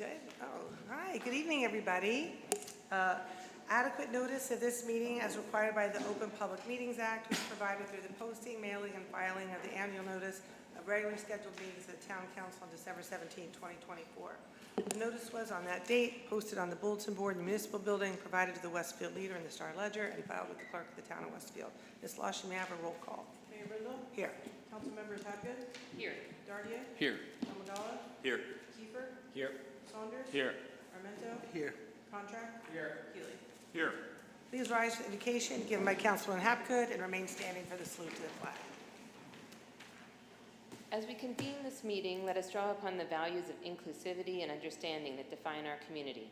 Good. Oh, hi. Good evening, everybody. Adequate notice of this meeting as required by the Open Public Meetings Act was provided through the posting, mailing, and filing of the annual notice of regularly scheduled meetings of the Town Council on December 17, 2024. The notice was on that date, posted on the bulletin board in the municipal building, provided to the Westfield Leader and the Star Ledger, and filed with the clerk of the Town of Westfield. Ms. Lawson, may I have a roll call? Mayor Brindle? Here. Councilmembers Hapgood? Here. Dardier? Here. Amagala? Here. Kiefer? Here. Saunders? Here. Armento? Here. Contract? Here. Healy? Here. Please rise for the invocation given by Councilman Hapgood and remain standing for the salute to the flag. As we convene this meeting, let us draw upon the values of inclusivity and understanding that define our community.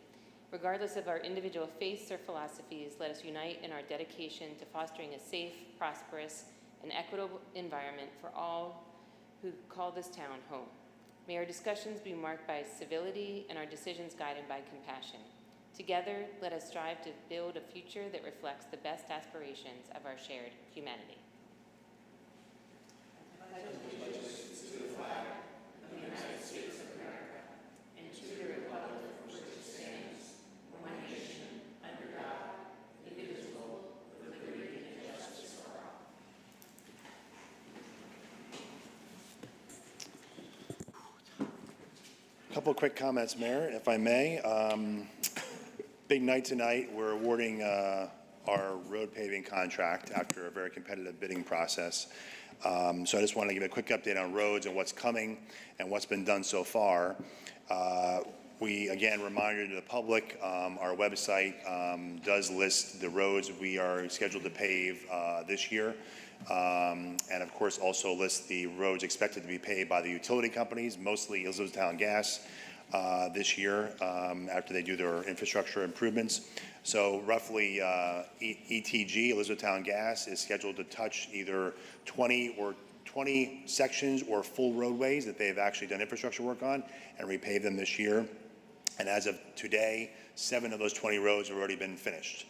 Regardless of our individual faiths or philosophies, let us unite in our dedication to fostering a safe, prosperous, and equitable environment for all who call this town home. May our discussions be marked by civility and our decisions guided by compassion. Together, let us strive to build a future that reflects the best aspirations of our shared humanity. A couple of quick comments, Mayor, if I may. Big night tonight. We're awarding our road paving contract after a very competitive bidding process. So I just want to give a quick update on roads and what's coming and what's been done so far. We, again, reminder to the public, our website does list the roads we are scheduled to pave this year. And of course also lists the roads expected to be paved by the utility companies, mostly Elizabethtown Gas this year after they do their infrastructure improvements. So roughly ETG, Elizabethtown Gas, is scheduled to touch either 20 sections or full roadways that they've actually done infrastructure work on and repave them this year. And as of today, 7 of those 20 roads have already been finished.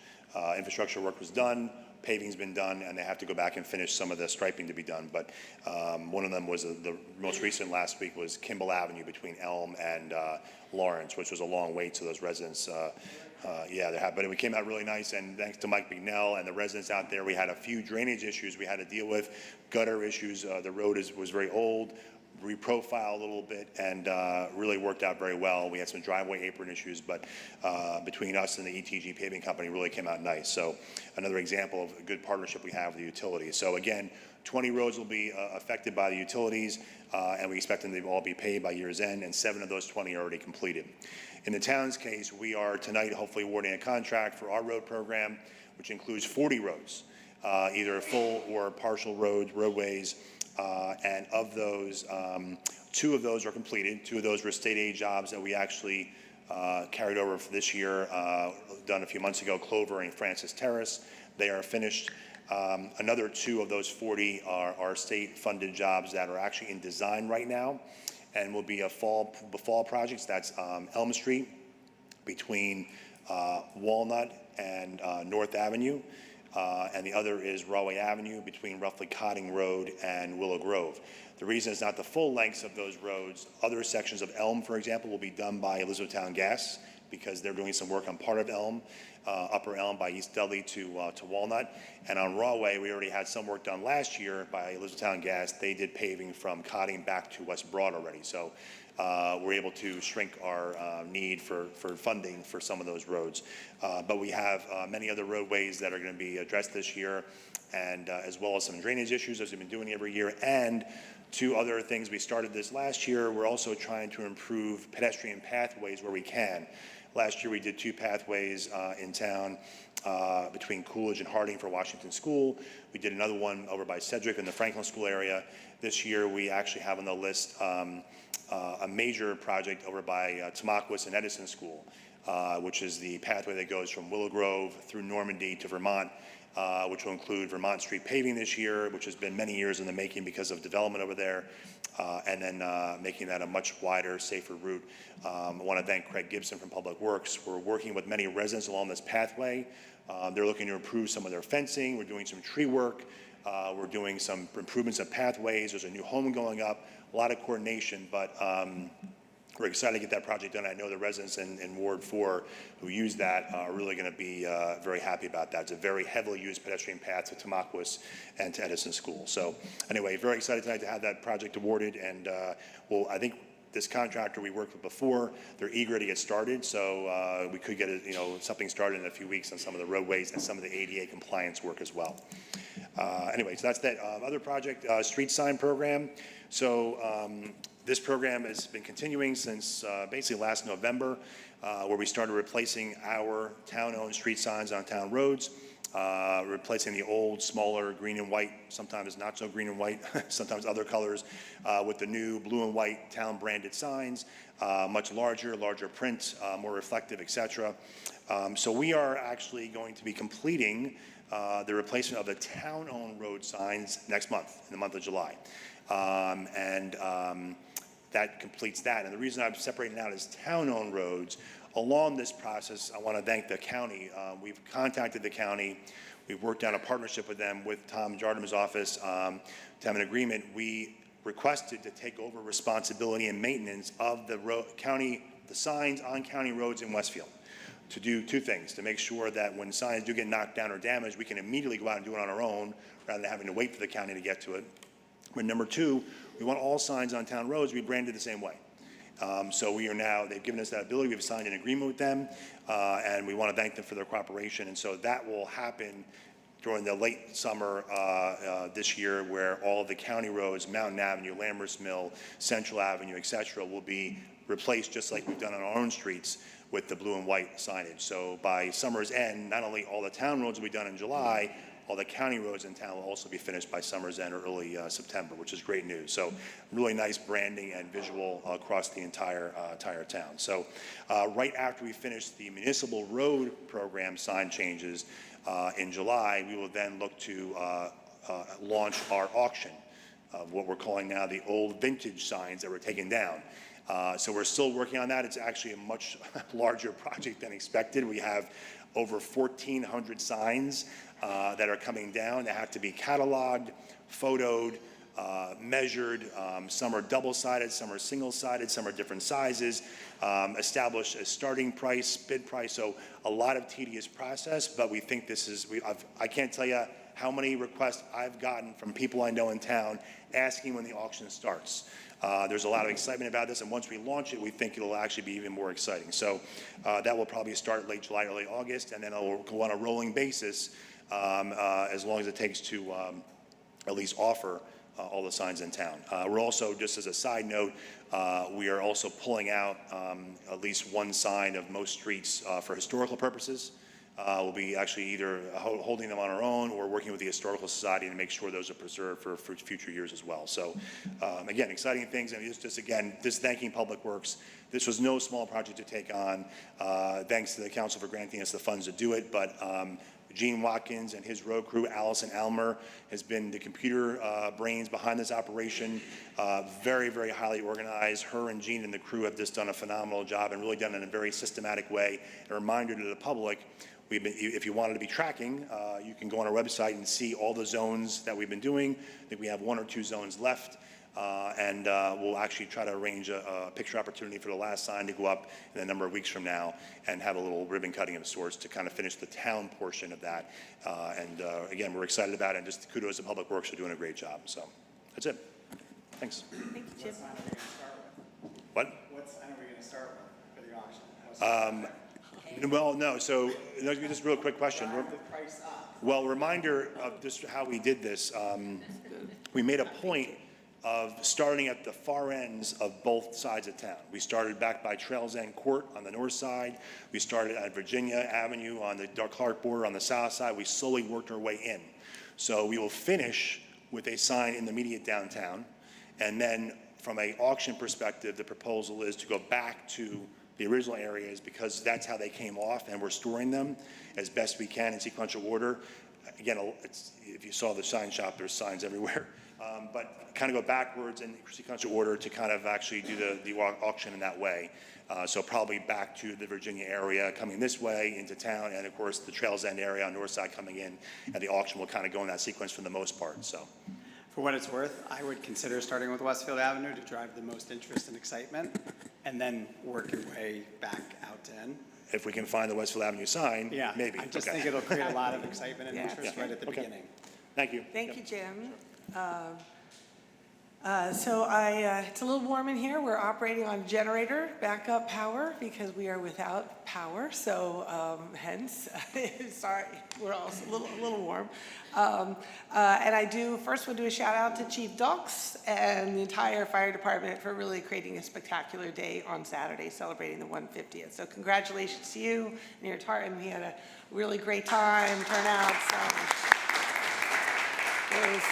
Infrastructure work was done, paving's been done, and they have to go back and finish some of the striping to be done. But one of them was the most recent last week was Kimball Avenue between Elm and Lawrence, which was a long wait to those residents. But it came out really nice, and thanks to Mike McNell and the residents out there, we had a few drainage issues we had to deal with, gutter issues. The road was very old, reprofile a little bit, and really worked out very well. We had some driveway apron issues, but between us and the ETG paving company really came out nice. So another example of a good partnership we have with the utilities. So again, 20 roads will be affected by the utilities, and we expect them to all be paved by year's end, and 7 of those 20 are already completed. In the town's case, we are tonight hopefully awarding a contract for our road program, which includes 40 roads, either full or partial roadways. And of those, 2 of those are completed. 2 of those were state aid jobs that we actually carried over for this year, done a few months ago, Clover and Francis Terrace. They are finished. Another 2 of those 40 are state funded jobs that are actually in design right now and will be a fall projects. That's Elm Street between Walnut and North Avenue. And the other is Rahway Avenue between roughly Cotting Road and Willow Grove. The reason it's not the full lengths of those roads, other sections of Elm, for example, will be done by Elizabethtown Gas because they're doing some work on part of Elm, Upper Elm by East Dudley to Walnut. And on Rahway, we already had some work done last year by Elizabethtown Gas. They did paving from Cotting back to West Broad already. So we're able to shrink our need for funding for some of those roads. But we have many other roadways that are going to be addressed this year, and as well as some drainage issues as we've been doing every year. And 2 other things we started this last year, we're also trying to improve pedestrian pathways where we can. Last year we did 2 pathways in town between Coolidge and Harding for Washington School. We did another one over by Cedric in the Franklin School area. This year we actually have on the list a major project over by Tamaqua and Edison School, which is the pathway that goes from Willow Grove through Normandy to Vermont, which will include Vermont Street paving this year, which has been many years in the making because of development over there, and then making that a much wider, safer route. I want to thank Craig Gibson from Public Works. We're working with many residents along this pathway. They're looking to improve some of their fencing. We're doing some tree work. We're doing some improvements of pathways. There's a new home going up, a lot of coordination, but we're excited to get that project done. I know the residents in Ward 4 who use that are really going to be very happy about that. It's a very heavily used pedestrian path to Tamaqua and to Edison School. So anyway, very excited tonight to have that project awarded, and well, I think this contractor we worked with before, they're eager to get started, so we could get something started in a few weeks on some of the roadways and some of the ADA compliance work as well. Anyway, so that's that. Other project, street sign program. So this program has been continuing since basically last November, where we started replacing our town-owned street signs on town roads, replacing the old, smaller green and white, sometimes not so green and white, sometimes other colors, with the new blue and white town-branded signs, much larger print, more reflective, etc. So we are actually going to be completing the replacement of the town-owned road signs next month, in the month of July. That completes that. And the reason I'm separating out as town-owned roads, along this process, I want to thank the county. We've contacted the county. We've worked out a partnership with them, with Tom Jardima's office, to have an agreement. We requested to take over responsibility and maintenance of the the signs on county roads in Westfield, to do two things: to make sure that when signs do get knocked down or damaged, we can immediately go out and do it on our own, rather than having to wait for the county to get to it. But number two, we want all signs on town roads to be branded the same way. So they've given us that ability. We've signed an agreement with them, and we want to thank them for their cooperation. And so that will happen during the late summer this year, where all of the county roads, Mountain Avenue, Lambert's Mill, Central Avenue, et cetera, will be replaced just like we've done on our own streets with the blue and white signage. So by summer's end, not only all the town roads will be done in July, all the county roads in town will also be finished by summer's end or early September, which is great news. So really nice branding and visual across the entire town. So right after we finish the municipal road program sign changes in July, we will then look to launch our auction of what we're calling now the old vintage signs that were taken down. So we're still working on that. It's actually a much larger project than expected. We have over 1,400 signs that are coming down. They have to be cataloged, photoed, measured. Some are double-sided, some are single-sided, some are different sizes. Establish a starting price, bid price. So a lot of tedious process, but we think this is, I can't tell you how many requests I've gotten from people I know in town asking when the auction starts. There's a lot of excitement about this, and once we launch it, we think it'll actually be even more exciting. So that will probably start late July, early August, and then it'll go on a rolling basis as long as it takes to at least offer all the signs in town. We're also, just as a side note, we are also pulling out at least one sign of most streets for historical purposes. We'll be actually either holding them on our own or working with the Historical Society to make sure those are preserved for future years as well. So again, exciting things. And just thanking Public Works. This was no small project to take on. Thanks to the council for granting us the funds to do it. But Gene Watkins and his road crew, Allison Almer, has been the computer brains behind this operation. Very, very highly organized. Her and Gene and the crew have just done a phenomenal job and really done it in a very systematic way. A reminder to the public, if you wanted to be tracking, you can go on our website and see all the zones that we've been doing. I think we have 1 or 2 zones left. And we'll actually try to arrange a picture opportunity for the last sign to go up in a number of weeks from now and have a little ribbon cutting of sorts to kind of finish the town portion of that. Again, we're excited about it, and just kudos to Public Works for doing a great job. So that's it. Thanks. Thank you, Chip. What? What sign are we going to start with for the auction? Well, no. So just a real quick question. Drive the price up. Well, reminder of just how we did this. We made a point of starting at the far ends of both sides of town. We started back by Trails End Court on the north side. We started at Virginia Avenue on the Clark border on the south side. We slowly worked our way in. So we will finish with a sign in the immediate downtown. And then from an auction perspective, the proposal is to go back to the original areas, because that's how they came off, and we're storing them as best we can in sequential order. Again, if you saw the sign shop, there's signs everywhere. But kind of go backwards in sequential order to kind of actually do the auction in that way. So probably back to the Virginia area, coming this way into town, and of course the Trails End area on north side coming in, and the auction will kind of go in that sequence for the most part. So For what it's worth, I would consider starting with Westfield Avenue to drive the most interest and excitement, and then work your way back out to N. If we can find the Westfield Avenue sign, Yeah, maybe. I just Okay. think it'll create a lot of excitement and Yeah. interest right at the Okay. beginning. Thank you. Thank you, Jim. It's a little warm in here. We're operating on generator backup power because we are without power. So hence, sorry, we're also a little warm. And I do first want to do a shout out to Chief Dux and the entire fire department for really creating a spectacular day on Saturday, celebrating the 150th. So congratulations to you and your department. We had a really great time, turnout. So it was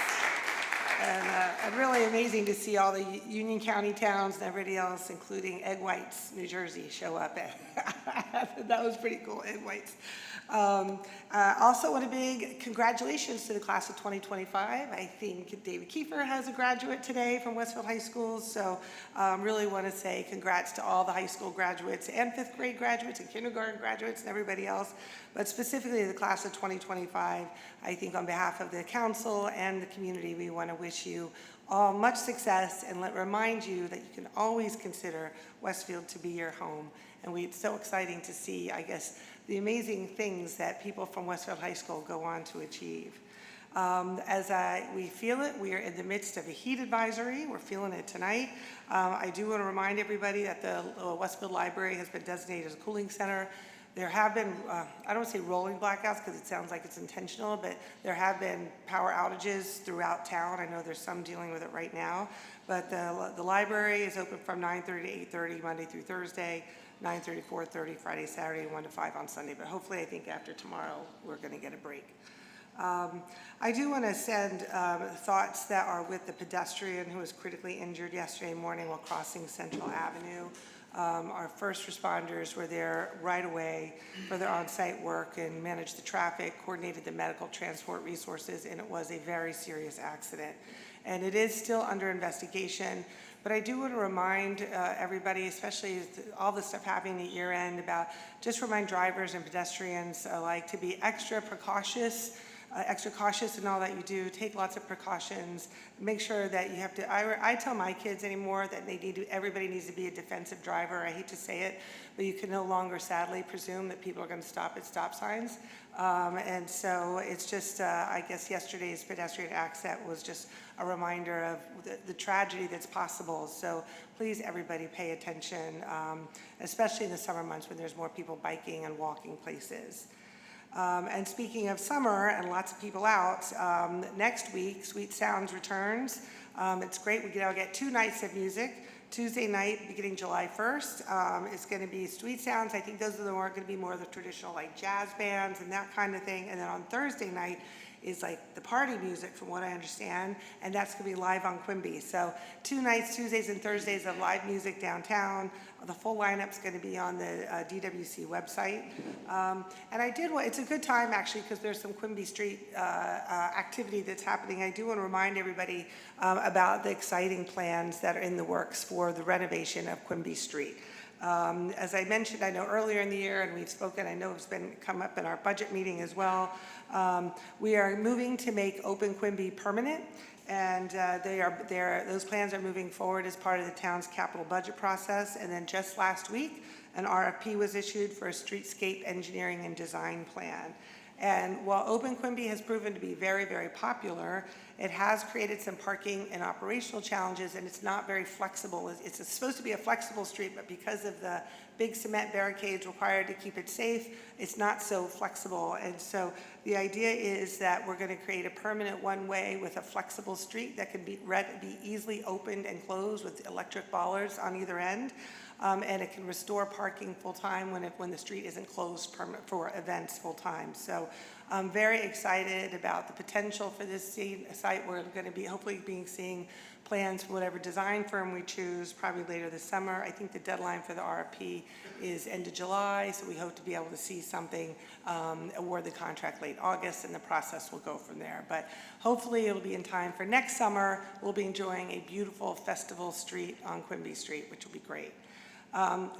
and really amazing to see all the Union County towns and everybody else, including Egg Whites, New Jersey, show up. That was pretty cool, Egg Whites. Also, want a big congratulations to the class of 2025. I think David Kiefer has a graduate today from Westfield High School, so really want to say congrats to all the high school graduates and fifth grade graduates and kindergarten graduates and everybody else, but specifically the class of 2025. I think on behalf of the council and the community, we want to wish you all much success and remind you that you can always consider Westfield to be your home. And it's so exciting to see, I guess, the amazing things that people from Westfield High School go on to achieve. We feel it, we are in the midst of a heat advisory. We're feeling it tonight. I do want to remind everybody that the Westfield Library has been designated as a cooling center. There have been, I don't want to say rolling blackouts because it sounds like it's intentional, but there have been power outages throughout town. I know there's some dealing with it right now, but the library is open from 9:30 to 8:30 Monday through Thursday, 9:30 to 4:30 Friday, Saturday, 1 to 5 on Sunday. But hopefully, I think after tomorrow, we're going to get a break. I do want to send thoughts that are with the pedestrian who was critically injured yesterday morning while crossing Central Avenue. Our first responders were there right away for their on-site work and managed the traffic, coordinated the medical transport resources, and it was a very serious accident. And it is still under investigation, but I do want to remind everybody, especially all the stuff happening at year end, about just remind drivers and pedestrians alike to be extra cautious in all that you do. Take lots of precautions. Make sure that you have to, I tell my kids anymore that everybody needs to be a defensive driver. I hate to say it, but you can no longer sadly presume that people are going to stop at stop signs. And so it's just, I guess yesterday's pedestrian accident was just a reminder of the tragedy that's possible. So please everybody pay attention, especially in the summer months when there's more people biking and walking places. And speaking of summer and lots of people out, next week, Sweet Sounds returns. It's great. We now get 2 nights of music. Tuesday night, beginning July 1st, is going to be Sweet Sounds. I think those are going to be more of the traditional like jazz bands and that kind of thing. And then on Thursday night is like the party music, from what I understand, and that's going to be live on Quimby. So 2 nights, Tuesdays and Thursdays of live music downtown. The full lineup's going to be on the DWC website. And it's a good time actually because there's some Quimby Street activity that's happening. I do want to remind everybody about the exciting plans that are in the works for the renovation of Quimby Street. As I mentioned, I know earlier in the year, and we've spoken, I know it's come up in our budget meeting as well, we are moving to make Open Quimby permanent, and those plans are moving forward as part of the town's capital budget process. And then just last week, an RFP was issued for a streetscape engineering and design plan. And while Open Quimby has proven to be very, very popular, it has created some parking and operational challenges, and it's not very flexible. It's supposed to be a flexible street, but because of the big cement barricades required to keep it safe, it's not so flexible. And so the idea is that we're going to create a permanent one-way with a flexible street that can be easily opened and closed with electric bollards on either end. And it can restore parking full-time when the street isn't closed for events full-time. So I'm very excited about the potential for this site. We're going to be hopefully seeing plans from whatever design firm we choose probably later this summer. I think the deadline for the RFP is end of July, so we hope to be able to see something, award the contract late August, and the process will go from there. But hopefully it'll be in time for next summer. We'll be enjoying a beautiful festival street on Quimby Street, which will be great.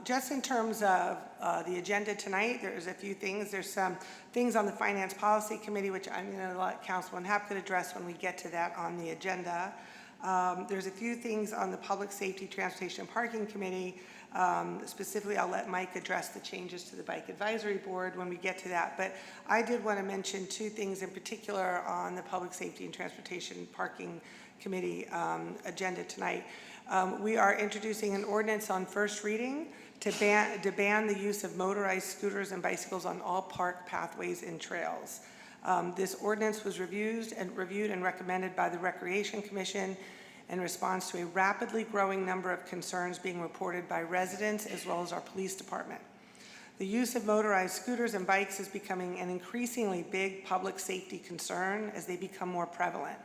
Just in terms of the agenda tonight, there's a few things. There's some things on the Finance Policy Committee, which I'm going to let Councilman Hapgood address when we get to that on the agenda. There's a few things on the Public Safety, Transportation, and Parking Committee. Specifically, I'll let Mike address the changes to the Bike Advisory Board when we get to that. But I did want to mention two things in particular on the Public Safety and Transportation Parking Committee agenda tonight. We are introducing an ordinance on first reading to ban the use of motorized scooters and bicycles on all park pathways and trails. This ordinance was reviewed and recommended by the Recreation Commission in response to a rapidly growing number of concerns being reported by residents as well as our police department. The use of motorized scooters and bikes is becoming an increasingly big public safety concern as they become more prevalent,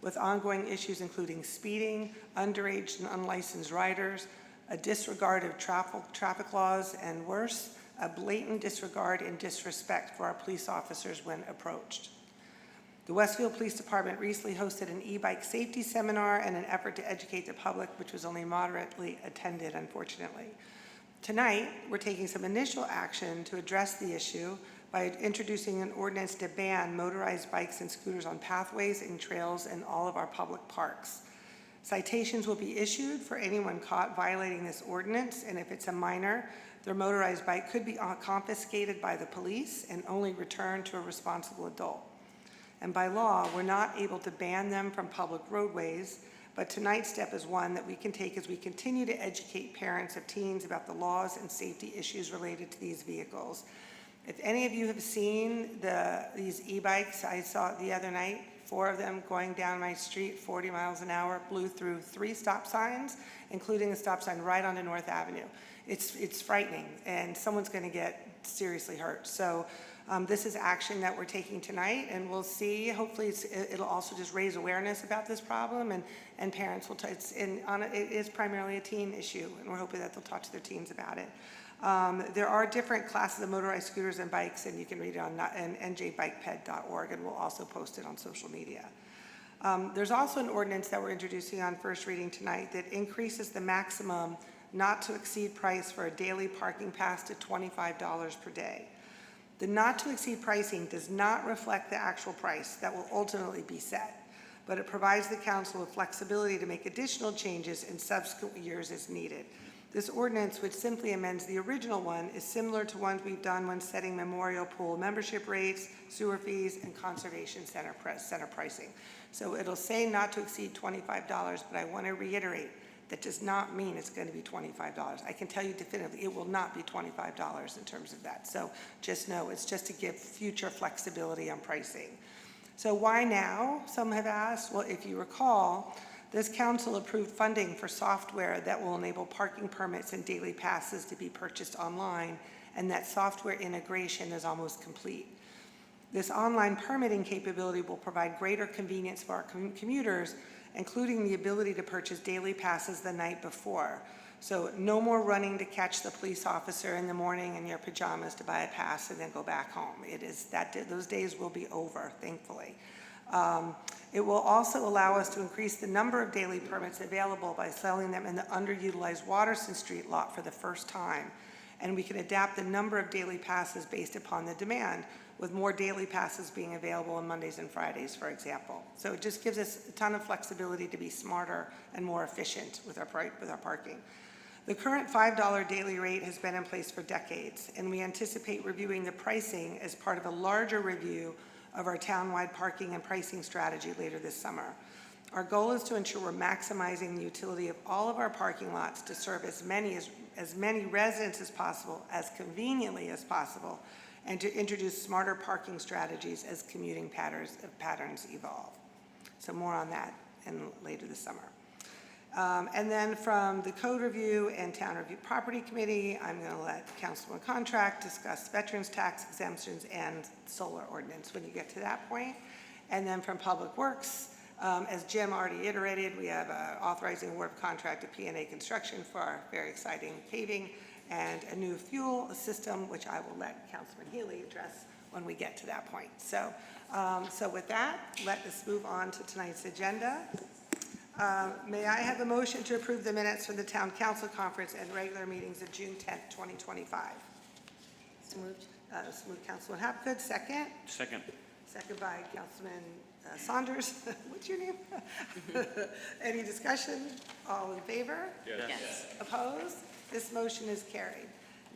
with ongoing issues including speeding, underage and unlicensed riders, a disregard of traffic laws, and worse, a blatant disregard and disrespect for our police officers when approached. The Westfield Police Department recently hosted an e-bike safety seminar in an effort to educate the public, which was only moderately attended, unfortunately. Tonight, we're taking some initial action to address the issue by introducing an ordinance to ban motorized bikes and scooters on pathways and trails in all of our public parks. Citations will be issued for anyone caught violating this ordinance, and if it's a minor, their motorized bike could be confiscated by the police and only returned to a responsible adult. And by law, we're not able to ban them from public roadways, but tonight's step is one that we can take as we continue to educate parents of teens about the laws and safety issues related to these vehicles. If any of you have seen these e-bikes, I saw it the other night, 4 of them going down my street, 40 miles an hour, blew through 3 stop signs, including a stop sign right onto North Avenue. It's frightening, and someone's going to get seriously hurt. So this is action that we're taking tonight, and we'll see. Hopefully, it'll also just raise awareness about this problem, and parents will. It is primarily a teen issue, and we're hoping that they'll talk to their teens about it. There are different classes of motorized scooters and bikes, and you can read it on njbikeped.org, and we'll also post it on social media. There's also an ordinance that we're introducing on first reading tonight that increases the maximum not to exceed price for a daily parking pass to $25 per day. The not to exceed pricing does not reflect the actual price that will ultimately be set, but it provides the council with flexibility to make additional changes in subsequent years as needed. This ordinance, which simply amends the original one, is similar to ones we've done when setting memorial pool membership rates, sewer fees, and conservation center pricing. So it'll say not to exceed $25, but I want to reiterate that does not mean it's going to be $25. I can tell you definitively it will not be $25 in terms of that. So just know it's just to give future flexibility on pricing. So why now? Some have asked. Well, if you recall, this council approved funding for software that will enable parking permits and daily passes to be purchased online, and that software integration is almost complete. This online permitting capability will provide greater convenience for our commuters, including the ability to purchase daily passes the night before. So no more running to catch the police officer in the morning in your pajamas to buy a pass and then go back home. Those days will be over, thankfully. It will also allow us to increase the number of daily permits available by selling them in the underutilized Watterson Street lot for the first time. And we can adapt the number of daily passes based upon the demand, with more daily passes being available on Mondays and Fridays, for example. So it just gives us a ton of flexibility to be smarter and more efficient with our parking. The current $5 daily rate has been in place for decades, and we anticipate reviewing the pricing as part of a larger review of our townwide parking and pricing strategy later this summer. Our goal is to ensure we're maximizing the utility of all of our parking lots to serve as many residents as possible, as conveniently as possible, and to introduce smarter parking strategies as commuting patterns evolve. So more on that later this summer. And then from the Code Review and Town Review Property Committee, I'm going to let Councilman Contract discuss veterans tax exemptions and solar ordinance when you get to that point. And then from Public Works, as Jim already iterated, we have authorizing award of contract to P&A Construction for our very exciting paving and a new fuel system, which I will let Councilman Healy address when we get to that point. So with that, let us move on to tonight's agenda. May I have a motion to approve the minutes from the town council conference and regular meetings of June 10th, 2025? So moved. So moved Councilman Hapgood, second. Second. Second by Councilman Saunders. What's your name? Any discussion? All in favor? Yes. Opposed? This motion is carried.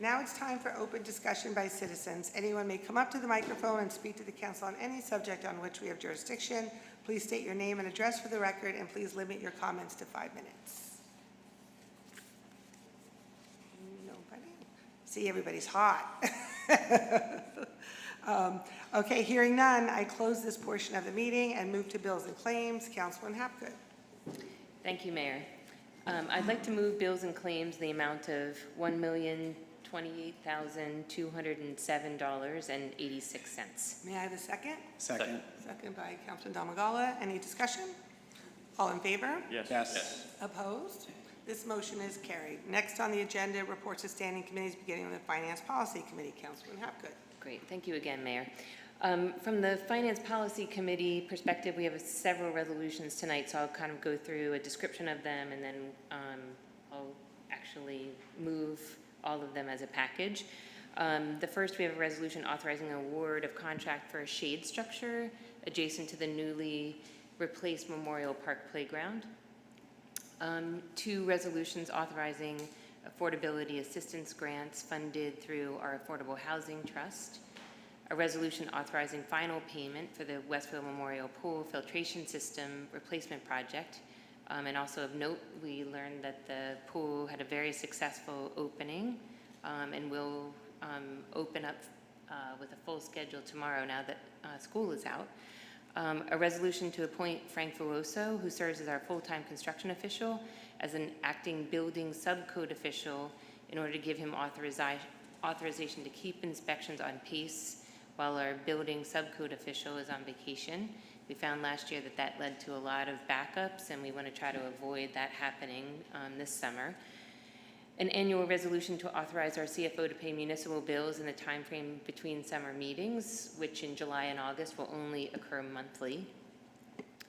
Now it's time for open discussion by citizens. Anyone may come up to the microphone and speak to the council on any subject on which we have jurisdiction. Please state your name and address for the record, and please limit your comments to 5 minutes. Nobody? See, everybody's hot. Okay, hearing none, I close this portion of the meeting and move to bills and claims. Councilman Hapgood. Thank you, Mayor. I'd like to move bills and claims in the amount of $1,028,207.86. May I have a second? Second. Second by Councilman Damagala. Any discussion? All in favor? Yes. Opposed? This motion is carried. Next on the agenda, reports of standing committees, beginning with the Finance Policy Committee. Councilman Hapgood. Great, thank you again, Mayor. From the Finance Policy Committee perspective, we have several resolutions tonight, so I'll kind of go through a description of them, and then I'll actually move all of them as a package. The first, we have a resolution authorizing an award of contract for a shade structure adjacent to the newly replaced Memorial Park Playground. 2 resolutions authorizing affordability assistance grants funded through our Affordable Housing Trust. A resolution authorizing final payment for the Westfield Memorial Pool Filtration System Replacement Project. And also of note, we learned that the pool had a very successful opening and will open up with a full schedule tomorrow now that school is out. A resolution to appoint Frank Veloso, who serves as our full-time construction official, as an acting building subcode official in order to give him authorization to keep inspections on pace while our building subcode official is on vacation. We found last year that that led to a lot of backups, and we want to try to avoid that happening this summer. An annual resolution to authorize our CFO to pay municipal bills in the timeframe between summer meetings, which in July and August will only occur monthly.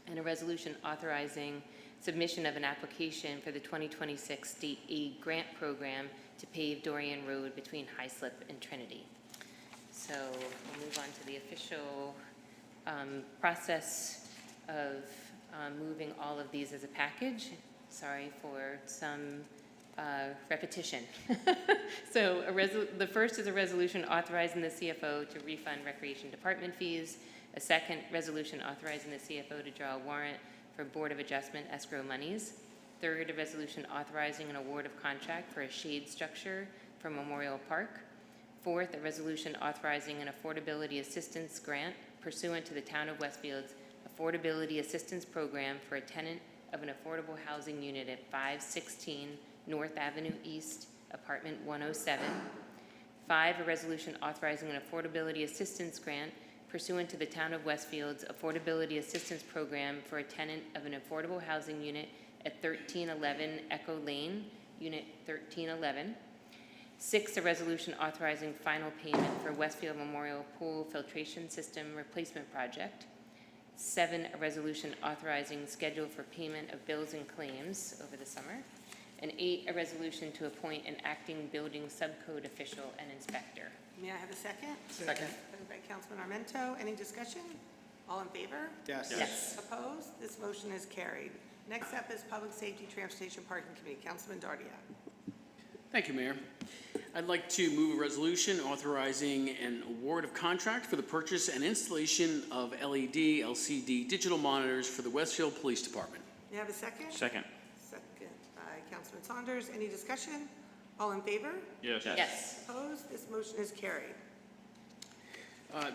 And a resolution authorizing submission of an application for the 2026 State Aid Grant Program to pave Dorian Road between Hyslop and Trinity. So we'll move on to the official process of moving all of these as a package. Sorry for some repetition. So the first is a resolution authorizing the CFO to refund Recreation Department fees. A second resolution authorizing the CFO to draw a warrant for Board of Adjustment escrow monies. Third, a resolution authorizing an award of contract for a shade structure for Memorial Park. Fourth, a resolution authorizing an affordability assistance grant pursuant to the Town of Westfield's Affordability Assistance Program for a tenant of an affordable housing unit at 516 North Avenue East, Apartment 107. 5, a resolution authorizing an affordability assistance grant pursuant to the Town of Westfield's Affordability Assistance Program for a tenant of an affordable housing unit at 1311 Echo Lane, Unit 1311. 6, a resolution authorizing final payment for Westfield Memorial Pool Filtration System Replacement Project. 7, a resolution authorizing schedule for payment of bills and claims over the summer. And 8, a resolution to appoint an acting building subcode official and inspector. May I have a second? Second. Second by Councilman Armento. Any discussion? All in favor? Yes. Yes. Opposed? This motion is carried. Next up is Public Safety Transportation Parking Committee. Councilman Dardia. Thank you, Mayor. I'd like to move a resolution authorizing an award of contract for the purchase and installation of LED, LCD digital monitors for the Westfield Police Department. May I have a second? Second. Second by Councilman Saunders. Any discussion? All in favor? Yes. Yes. Opposed? This motion is carried.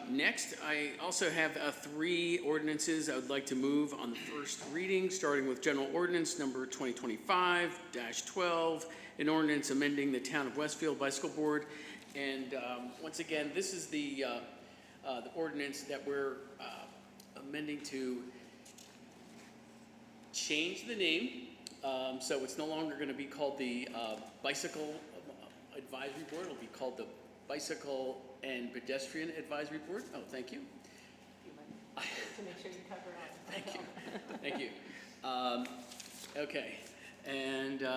Next, I also have 3 ordinances I would like to move on the first reading, starting with General Ordinance Number 2025-12, an ordinance amending the Town of Westfield Bicycle Board. And once again, this is the ordinance that we're amending to change the name. So it's no longer going to be called the Bicycle Advisory Board. It'll be called the Bicycle and Pedestrian Advisory Board. Oh, thank you. To make sure you cover all. Thank you. Thank you. Okay, and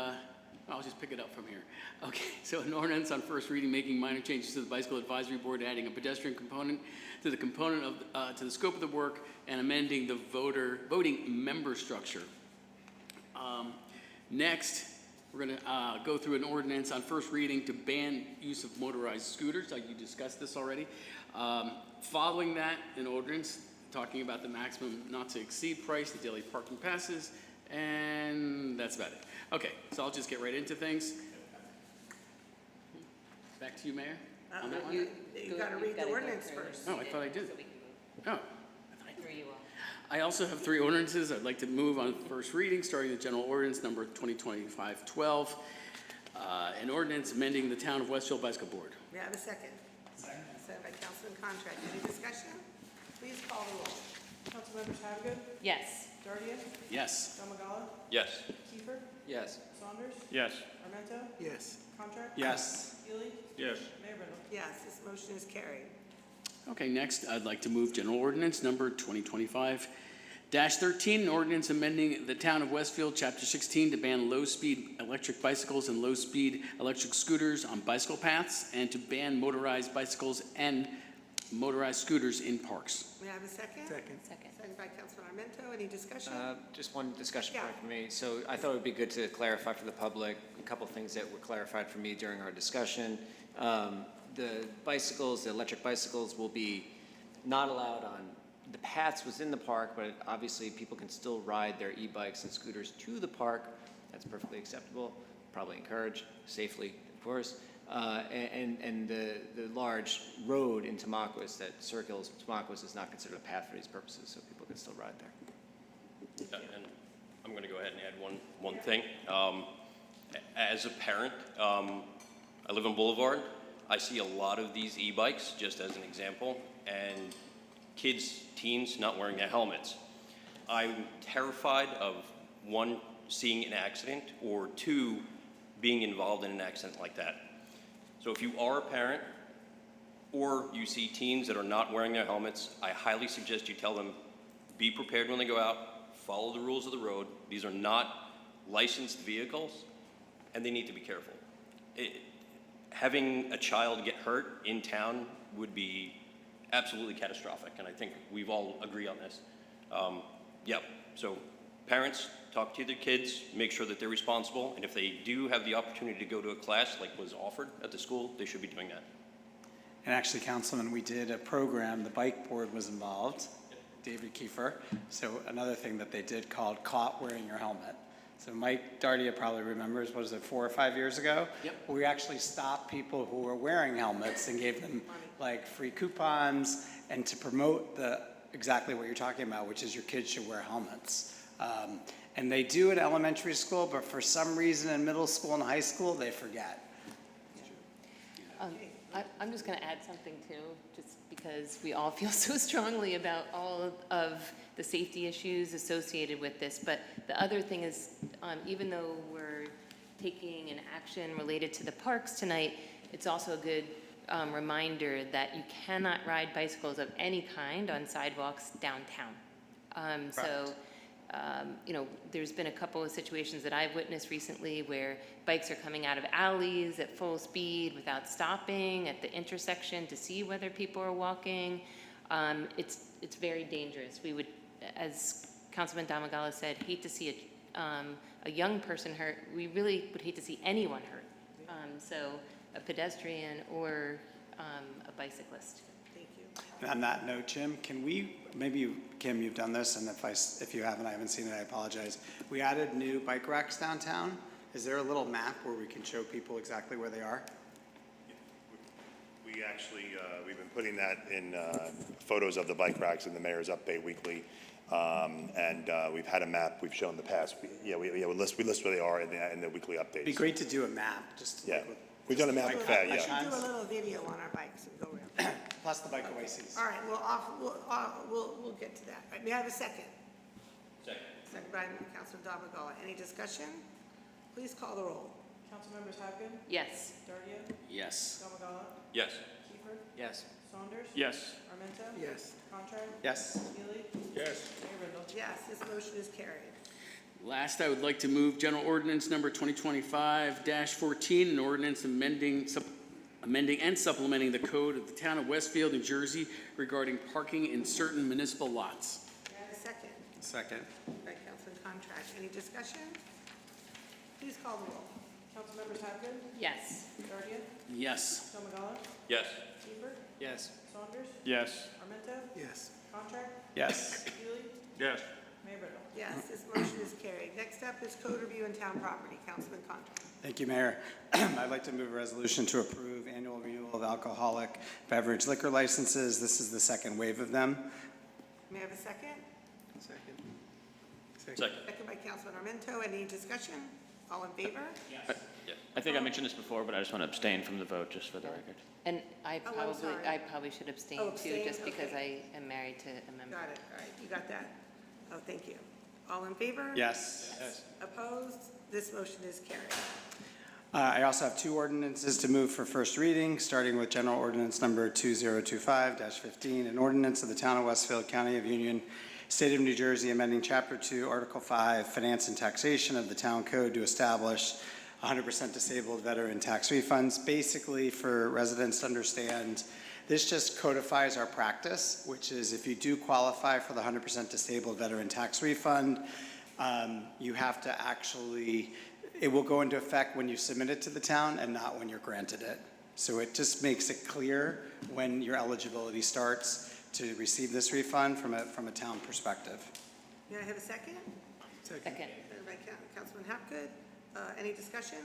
I'll just pick it up from here. Okay, so an ordinance on first reading making minor changes to the Bicycle Advisory Board, adding a pedestrian component to the component of, to the scope of the work, and amending the voting member structure. Next, we're going to go through an ordinance on first reading to ban use of motorized scooters, like you discussed this already. Following that, an ordinance talking about the maximum not to exceed price, the daily parking passes, and that's about it. Okay, so I'll just get right into things. Back to you, Mayor. On that one? You gotta read the ordinance first. Oh, I thought I did. So we can move Oh. through you all. I also have 3 ordinances I'd like to move on first reading, starting with General Ordinance Number 2025-12, an ordinance amending the Town of Westfield Bicycle Board. May I have a second? Second. Second by Councilman Contract. Any discussion? Please call the roll. Councilmembers Havergood, Yes. Dardia, Yes. Domagala, Yes. Kiefer, Yes. Saunders, Yes. Armento, Yes. Contract. Yes. Healy, Yes. Mayor Brindle. Yes, this motion is carried. Okay, next, I'd like to move General Ordinance Number 2025-13, an ordinance amending the Town of Westfield, Chapter 16, to ban low-speed electric bicycles and low-speed electric scooters on bicycle paths, and to ban motorized bicycles and motorized scooters in parks. May I have a second? Second. Second by Councilman Armento. Any discussion? Just one discussion Yeah. point for me. So I thought it would be good to clarify for the public a couple things that were clarified for me during our discussion. The bicycles, the electric bicycles, will be not allowed on the paths within the park, but obviously people can still ride their e-bikes and scooters to the park. That's perfectly acceptable, probably encouraged, safely, of course. And the large road in Tamaulipas that circles Tamaulipas is not considered a path for these purposes, so people can still ride there. And I'm going to go ahead and add one thing. As a parent, I live on Boulevard. I see a lot of these e-bikes, just as an example, and kids, teens not wearing their helmets. I'm terrified of, 1, seeing an accident, or 2, being involved in an accident like that. So if you are a parent, or you see teens that are not wearing their helmets, I highly suggest you tell them, be prepared when they go out, follow the rules of the road. These are not licensed vehicles, and they need to be careful. Having a child get hurt in town would be absolutely catastrophic, and I think we've all agreed on this. So parents, talk to their kids, make sure that they're responsible, and if they do have the opportunity to go to a class like was offered at the school, they should be doing that. And actually, Councilman, we did a program, the bike board was involved, David Kiefer. So another thing that they did called Caught Wearing Your Helmet. So Mike Dardia probably remembers, what is it, 4 or 5 years ago? Yep. We actually stopped people who were wearing helmets and gave them like free coupons, and to promote exactly what you're talking about, which is your kids should wear helmets. And they do at elementary school, but for some reason in middle school and high school, they forget. I'm just going to add something too, just because we all feel so strongly about all of the safety issues associated with this. But the other thing is, even though we're taking an action related to the parks tonight, it's also a good reminder that you cannot ride bicycles of any kind on sidewalks downtown. There's been a couple of situations that I've witnessed recently where bikes are coming out of alleys at full speed without stopping at the intersection to see whether people are walking. It's very dangerous. We would, as Councilman Damagala said, hate to see a young person hurt. We really would hate to see anyone hurt. So a pedestrian or a bicyclist. Thank you. And on that note, Jim, can we, Kim, you've done this, and if you haven't, I haven't seen it, I apologize. We added new bike racks downtown. Is there a little map where we can show people exactly where they are? We actually, we've been putting that in photos of the bike racks in the mayor's update weekly. And we've had a map we've shown in the past. We list where they are in the weekly updates. It'd be great to do a map, just Yeah, like with we've done a map with that, bike yeah. Do a little video on our bikes and go around. plus the bike oases. All right, we'll get to that. All right, may I have a second? Second. Second by Councilman Domagala. Any discussion? Please call the roll. Councilmembers Havergood, Yes. Dardia, Yes. Domagala, Yes. Kiefer, Yes. Saunders, Yes. Armento. Yes. Contract. Yes. Healy, Yes. Mayor Brindle. Yes, this motion is carried. Last, I would like to move General Ordinance Number 2025-14, an ordinance amending and supplementing the code of the Town of Westfield, New Jersey regarding parking in certain municipal lots. May I have a second? Second. By Councilman Contract. Any discussion? Please call the roll. Councilmembers Hopkins, Yes. Guardia, Yes. Domagala, Yes. Seaver, Yes. Saunders, Yes. Armento, Yes. Contract, Yes. Healy, Yes. Mayor Brindle. Yes, this motion is carried. Next up is code review and town property. Councilman Contract. Thank you, Mayor. I'd like to move a resolution to approve annual renewal of alcoholic beverage liquor licenses. This is the second wave of them. May I have a second? Second. Second. Second by Councilman Armento. Any discussion? All in favor? Yes. I think I mentioned this before, but I just want to abstain from the vote, just for the record. And I Oh, I'm sorry. probably should abstain Oh, too, abstain, just because okay. I am married to a member. Got it. All right, you got that. Oh, thank you. All in favor? Yes. Opposed? This motion is carried. I also have two ordinances to move for first reading, starting with General Ordinance Number 2025-15, an ordinance of the Town of Westfield, County of Union, State of New Jersey, amending Chapter 2, Article 5, Finance and Taxation of the Town Code to establish 100% disabled veteran tax refunds. Basically, for residents to understand, this just codifies our practice, which is if you do qualify for the 100% disabled veteran tax refund, you have to actually, it will go into effect when you submit it to the town and not when you're granted it. So it just makes it clear when your eligibility starts to receive this refund from a town perspective. May I have a second? Second. Second by Councilman Hapgood. Any discussion?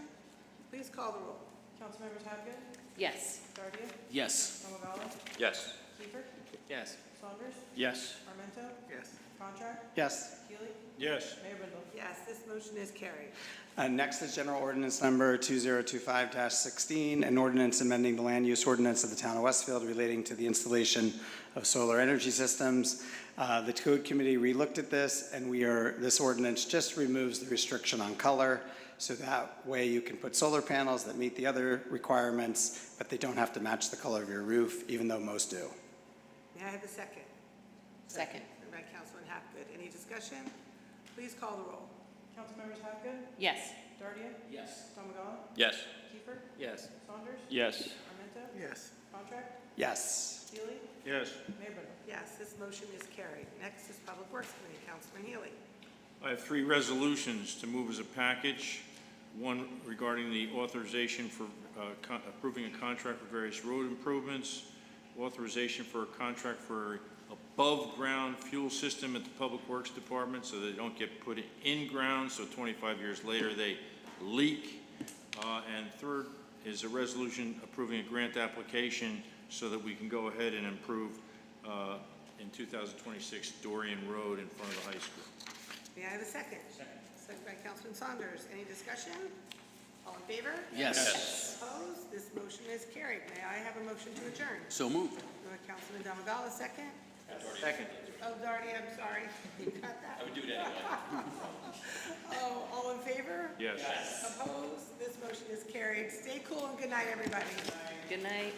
Please call the roll. Councilmembers Hopkins, Yes. Guardia, Yes. Domagala, Yes. Seaver, Yes. Saunders, Yes. Armento, Yes. Contract, Yes. Healy, Yes. Mayor Brindle. Yes, this motion is carried. Next is General Ordinance Number 2025-16, an ordinance amending the land use ordinance of the Town of Westfield relating to the installation of solar energy systems. The Code Committee relooked at this, and this ordinance just removes the restriction on color, so that way you can put solar panels that meet the other requirements, but they don't have to match the color of your roof, even though most do. May I have a second? Second. Second by Councilman Hapgood. Any discussion? Please call the roll. Councilmembers Hopkins, Yes. Guardia, Yes. Domagala, Yes. Seaver, Yes. Saunders, Yes. Armento, Yes. Contract, Yes. Healy, Yes. Mayor Brindle. Yes, this motion is carried. Next is Public Works Committee. Councilman Healy. I have three resolutions to move as a package. One regarding the authorization for approving a contract for various road improvements, authorization for a contract for above-ground fuel system at the Public Works Department so they don't get put in ground, so 25 years later they leak. And third is a resolution approving a grant application so that we can go ahead and improve in 2026 Dorian Road in front of the high school. May I have a second? Second. Second by Councilman Saunders. Any discussion? All in favor? Yes. Opposed? This motion is carried. May I have a motion to adjourn? So moved. Councilman Domagala, second? Second. Oh, Darty, I'm sorry. You got that? I would do it anyway. Oh, all in favor? Yes. Opposed? This motion is carried. Stay cool and good night, everybody. Good night.